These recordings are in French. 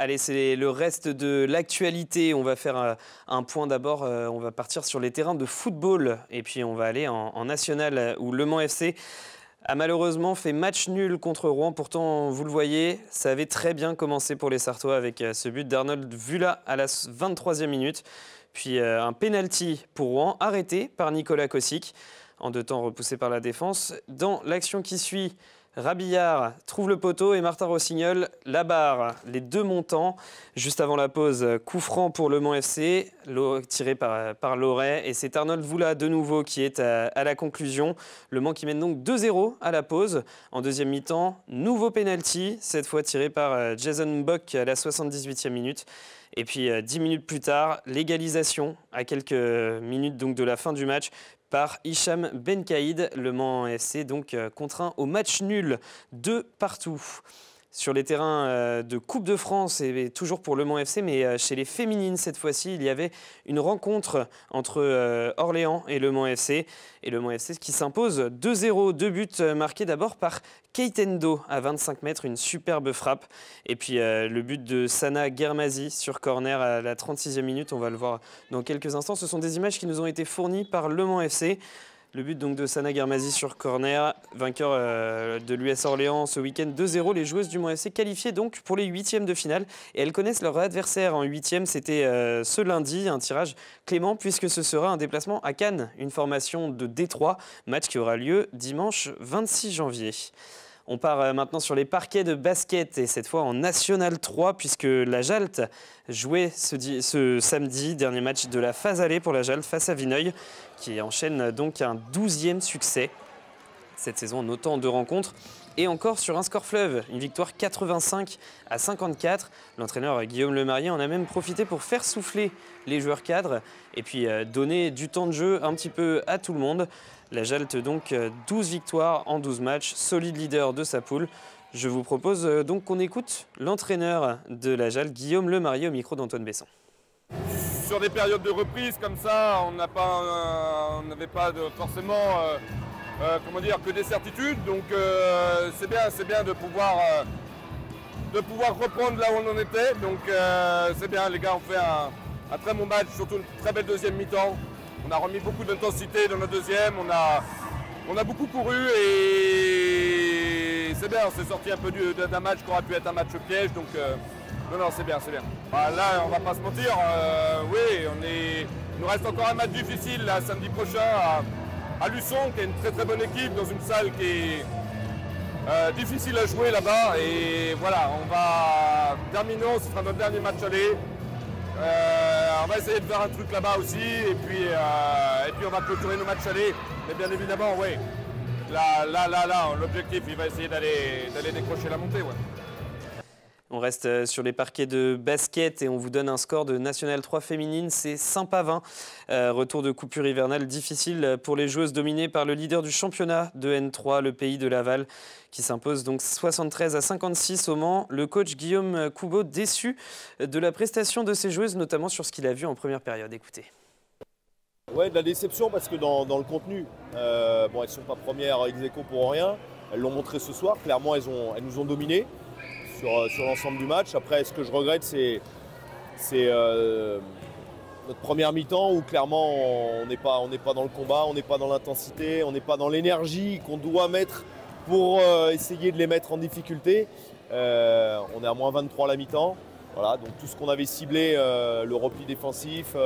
Allez, c'est le reste de l'actualité. On va faire un point d'abord. On va partir sur les terrains de football. Et puis, on va aller en national où Le Mans FC a malheureusement fait match nul contre Rouen. Pourtant, vous le voyez, ça avait très bien commencé pour les Sartois avec ce but d'Arnold Vula à la 23e minute. Puis un penalty pour Rouen arrêté par Nicolas Kossic. En deux temps repoussé par la défense. Dans l'action qui suit, Rabillard trouve le poteau et Martin Rossignol la barre. Les deux montants. Juste avant la pause, coup franc pour Le Mans FC, tiré par Loret. Et c'est Arnold Vula de nouveau qui est à la conclusion. Le Mans qui mène donc 2-0 à la pause. En deuxième mi-temps, nouveau penalty, cette fois tiré par Jason Bock à la 78e minute. Et puis 10 minutes plus tard, l'égalisation à quelques minutes donc de la fin du match par Hicham Benkaïd. Le Mans FC donc contraint au match nul de partout. Sur les terrains de Coupe de France, et toujours pour Le Mans FC, mais chez les féminines cette fois-ci, il y avait une rencontre entre Orléans et Le Mans FC. Et Le Mans FC qui s'impose 2-0, deux buts marqués d'abord par Keitendo à 25 mètres, une superbe frappe. Et puis le but de Sana Guermazi sur corner à la 36e minute, on va le voir dans quelques instants. Ce sont des images qui nous ont été fournies par Le Mans FC. Le but donc de Sana Guermazi sur corner, vainqueur de l'US Orléans ce week-end 2-0. Les joueuses du Mans FC qualifiées donc pour les huitièmes de finale. Et elles connaissent leur adversaire en huitième. C'était ce lundi, un tirage clément puisque ce sera un déplacement à Cannes, une formation de Détroit. Match qui aura lieu dimanche 26 janvier. On part maintenant sur les parquets de basket et cette fois en National 3 puisque la Jalt jouait ce samedi, dernier match de la phase aller pour la Jalt face à Vineuil qui enchaîne donc un 12e succès cette saison en autant de rencontres. Et encore sur un score fleuve, une victoire 85-54. L'entraîneur Guillaume Lemarié en a même profité pour faire souffler les joueurs cadres et puis donner du temps de jeu un petit peu à tout le monde. La Jalt donc 12 victoires en 12 matchs, solide leader de sa poule. Je vous propose donc qu'on écoute l'entraîneur de la Jalt, Guillaume Lemarié, au micro d'Antoine Besson. Sur des périodes de reprise comme ça, on n'avait pas forcément que des certitudes. Donc c'est bien de pouvoir reprendre là où on en était. Donc c'est bien, les gars ont fait un très bon match, surtout une très belle deuxième mi-temps. On a remis beaucoup d'intensité dans la deuxième, on a beaucoup couru et c'est bien, on s'est sorti un peu d'un match qui aurait pu être un match piège. Donc non, c'est bien, c'est bien. Bah, là, on va pas se mentir, oui, il nous reste encore un match difficile là, samedi prochain à Luçon, qui est une très très bonne équipe dans une salle qui est difficile à jouer là-bas. Et voilà, on va terminer, ce sera notre dernier match aller. On va essayer de faire un truc là-bas aussi et puis on va clôturer nos matchs aller. Mais bien évidemment, oui, là, l'objectif, il va essayer d'aller décrocher la montée. Ouais. On reste sur les parquets de basket et on vous donne un score de National 3 féminine, c'est Saint-Pavin. Retour de coupure hivernale difficile pour les joueuses dominées par le leader du championnat de N3, le Pays de Laval, qui s'impose donc 73-56 au Mans. Le coach Guillaume Coubeau déçu de la prestation de ses joueuses, notamment sur ce qu'il a vu en première période. Écoutez. Ouais, de la déception parce que dans le contenu, elles ne sont pas premières ex-aequo pour rien. Elles l'ont montré ce soir, clairement elles nous ont dominés sur l'ensemble du match. Après, ce que je regrette, c'est notre première mi-temps où clairement on n'est pas dans le combat, on n'est pas dans l'intensité, on n'est pas dans l'énergie qu'on doit mettre pour essayer de les mettre en difficulté. On est à moins 23 à la mi-temps. Voilà, donc tout ce qu'on avait ciblé, le repli défensif,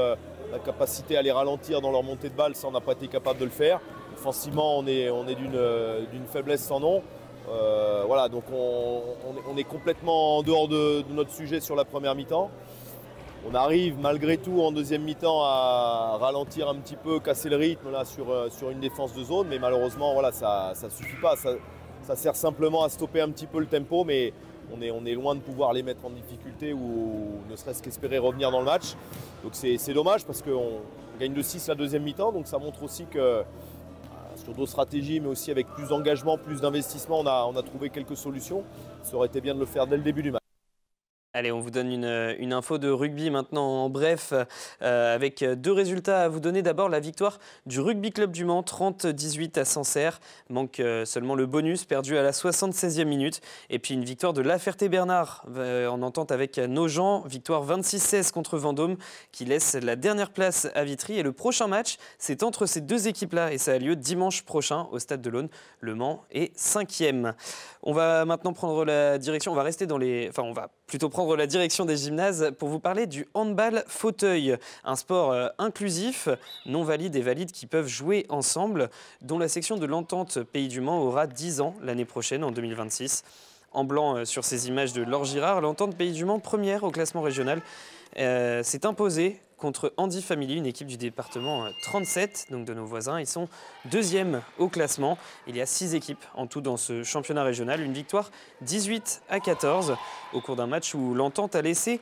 la capacité à les ralentir dans leur montée de balle, ça on n'a pas été capable de le faire. Offensivement, on est d'une faiblesse sans nom. Voilà, donc on est complètement en dehors de notre sujet sur la première mi-temps. On arrive malgré tout en deuxième mi-temps à ralentir un petit peu, casser le rythme là, sur une défense de zone, mais malheureusement voilà, ça ne suffit pas. Ça sert simplement à stopper un petit peu le tempo, mais on est loin de pouvoir les mettre en difficulté ou ne serait-ce qu'espérer revenir dans le match. Donc c'est dommage parce qu'on gagne de 6 la deuxième mi-temps, donc ça montre aussi que sur d'autres stratégies, mais aussi avec plus d'engagement, plus d'investissement, on a trouvé quelques solutions. Ça aurait été bien de le faire dès le début du match. Allez, on vous donne une info de rugby maintenant en bref, avec deux résultats à vous donner. D'abord, la victoire du Rugby Club du Mans, 30-18 à Sancerre. Manque seulement le bonus, perdu à la 76e minute. Et puis une victoire de La Ferté-Bernard en entente avec Nogent. Victoire 26-16 contre Vendôme, qui laisse la dernière place à Vitry. Et le prochain match, c'est entre ces deux équipes-là. Et ça a lieu dimanche prochain au Stade de l'Aune. Le Mans est 5e. On va maintenant prendre la direction. On va rester dans les... Enfin, on va plutôt prendre la direction des gymnases pour vous parler du handball fauteuil, un sport inclusif, non valide et valide qui peuvent jouer ensemble, dont la section de l'Entente Pays du Mans aura 10 ans l'année prochaine, en 2026. En blanc sur ces images de Laure Girard, l'Entente Pays du Mans, première au classement régional, s'est imposée contre Andy Family, une équipe du département 37, donc de nos voisins. Ils sont deuxième au classement. Il y a 6 équipes en tout dans ce championnat régional. Une victoire 18-14 au cours d'un match où l'Entente a laissé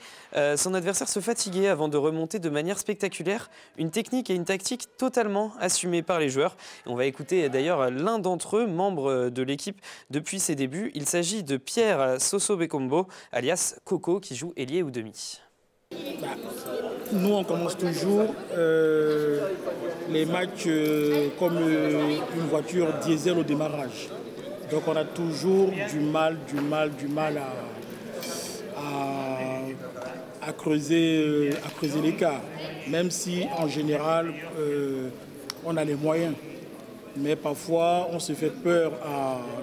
son adversaire se fatiguer avant de remonter de manière spectaculaire. Une technique et une tactique totalement assumées par les joueurs. Et on va écouter d'ailleurs l'un d'entre eux, membre de l'équipe depuis ses débuts. Il s'agit de Pierre Soso-Bekombo, alias Coco, qui joue ailier ou demi. Nous, on commence toujours les matchs comme une voiture diesel au démarrage. Donc on a toujours du mal à creuser l'écart. Même si en général, on a les moyens. Mais parfois, on se fait peur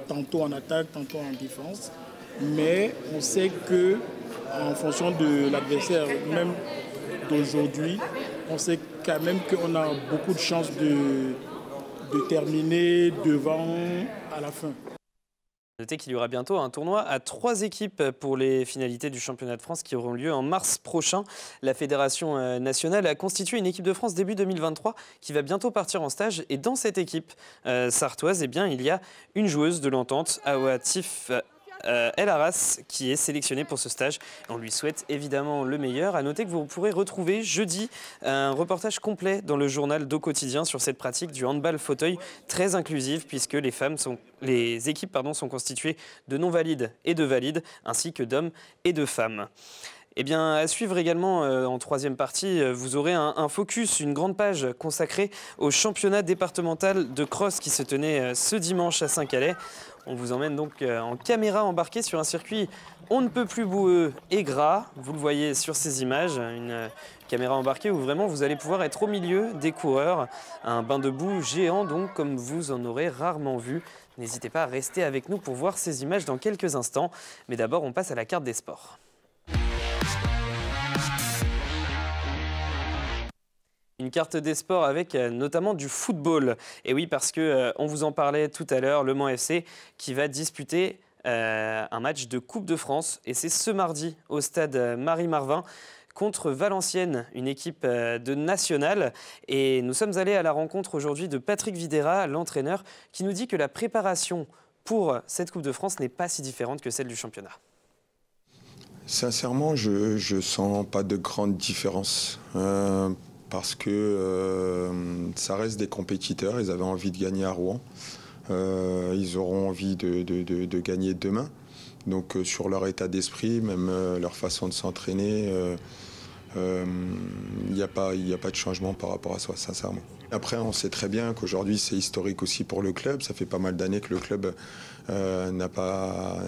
tantôt en attaque, tantôt en défense. Mais on sait que en fonction de l'adversaire, même d'aujourd'hui, on sait quand même qu'on a beaucoup de chances de terminer devant à la fin. Notez qu'il y aura bientôt un tournoi à 3 équipes pour les finalités du championnat de France qui auront lieu en mars prochain. La Fédération nationale a constitué une équipe de France début 2023 qui va bientôt partir en stage. Et dans cette équipe sartoise, eh bien, il y a une joueuse de l'Entente, Awatif El Arras, qui est sélectionnée pour ce stage. On lui souhaite évidemment le meilleur. À noter que vous pourrez retrouver jeudi un reportage complet dans le journal d'Au Quotidien sur cette pratique du handball fauteuil très inclusive, puisque les équipes sont constituées de non-valides et de valides, ainsi que d'hommes et de femmes. Eh bien, à suivre également en troisième partie, vous aurez un focus, une grande page consacrée au championnat départemental de cross qui se tenait ce dimanche à Saint-Calais. On vous emmène donc en caméra embarquée sur un circuit on ne peut plus boueux et gras. Vous le voyez sur ces images, une caméra embarquée où vraiment vous allez pouvoir être au milieu des coureurs. Un bain de boue géant donc, comme vous en aurez rarement vu. N'hésitez pas à rester avec nous pour voir ces images dans quelques instants. Mais d'abord, on passe à la carte des sports. Une carte des sports avec notamment du football. Et oui, parce qu'on vous en parlait tout à l'heure, le Mans FC qui va disputer un match de Coupe de France. Et c'est ce mardi au stade Marie-Marvin contre Valenciennes, une équipe de nationale. Et nous sommes allés à la rencontre aujourd'hui de Patrick Videra, l'entraîneur, qui nous dit que la préparation pour cette Coupe de France n'est pas si différente que celle du championnat. Sincèrement, je ne sens pas de grande différence. Parce que ça reste des compétiteurs, ils avaient envie de gagner à Rouen, ils auront envie de gagner demain. Donc sur leur état d'esprit, même leur façon de s'entraîner, il n'y a pas de changement par rapport à ça, sincèrement. Après, on sait très bien qu'aujourd'hui c'est historique aussi pour le club, ça fait pas mal d'années que le club n'a pas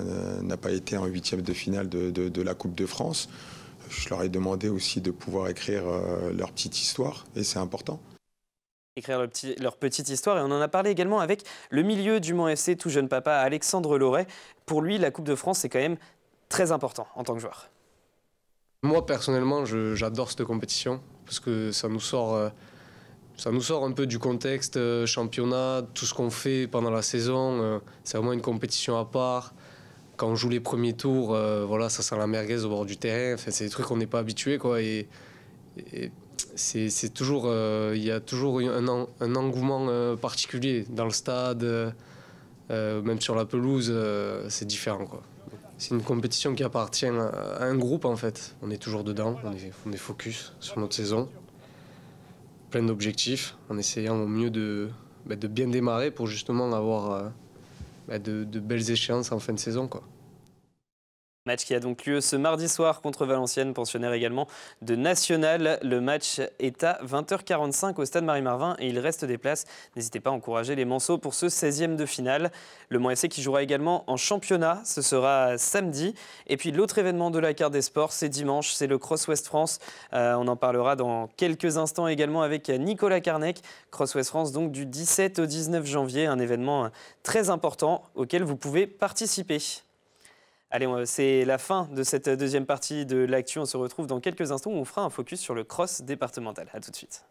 été en 8e de finale de la Coupe de France. Je leur ai demandé aussi de pouvoir écrire leur petite histoire, et c'est important. Écrire leur petite histoire, et on en a parlé également avec le milieu du Mans FC, tout jeune papa, Alexandre Loret. Pour lui, la Coupe de France, c'est quand même très important en tant que joueur. Moi, personnellement, j'adore cette compétition, parce que ça nous sort un peu du contexte championnat, tout ce qu'on fait pendant la saison. C'est vraiment une compétition à part. Quand on joue les premiers tours, voilà, ça sent la merguez au bord du terrain. Enfin, c'est des trucs qu'on n'est pas habitué, quoi. Et c'est toujours, il y a toujours un engouement particulier dans le stade, même sur la pelouse, c'est différent, quoi. C'est une compétition qui appartient à un groupe, en fait. On est toujours dedans, on est focus sur notre saison, plein d'objectifs, en essayant au mieux de bien démarrer pour justement avoir de belles échéances en fin de saison, quoi. Match qui a donc lieu ce mardi soir contre Valenciennes, pensionnaire également de National. Le match est à 20h45 au stade Marie-Marvin et il reste des places. N'hésitez pas à encourager les Manceaux pour ce 16e de finale. Le Mans FC qui jouera également en championnat, ce sera samedi. Et puis l'autre événement de la carte des sports, c'est dimanche, c'est le Cross West France. On en parlera dans quelques instants également avec Nicolas Carnec. Cross West France donc du 17 au 19 janvier, un événement très important auquel vous pouvez participer. Allez, c'est la fin de cette deuxième partie de l'actu. On se retrouve dans quelques instants où on fera un focus sur le cross départemental. A tout de suite.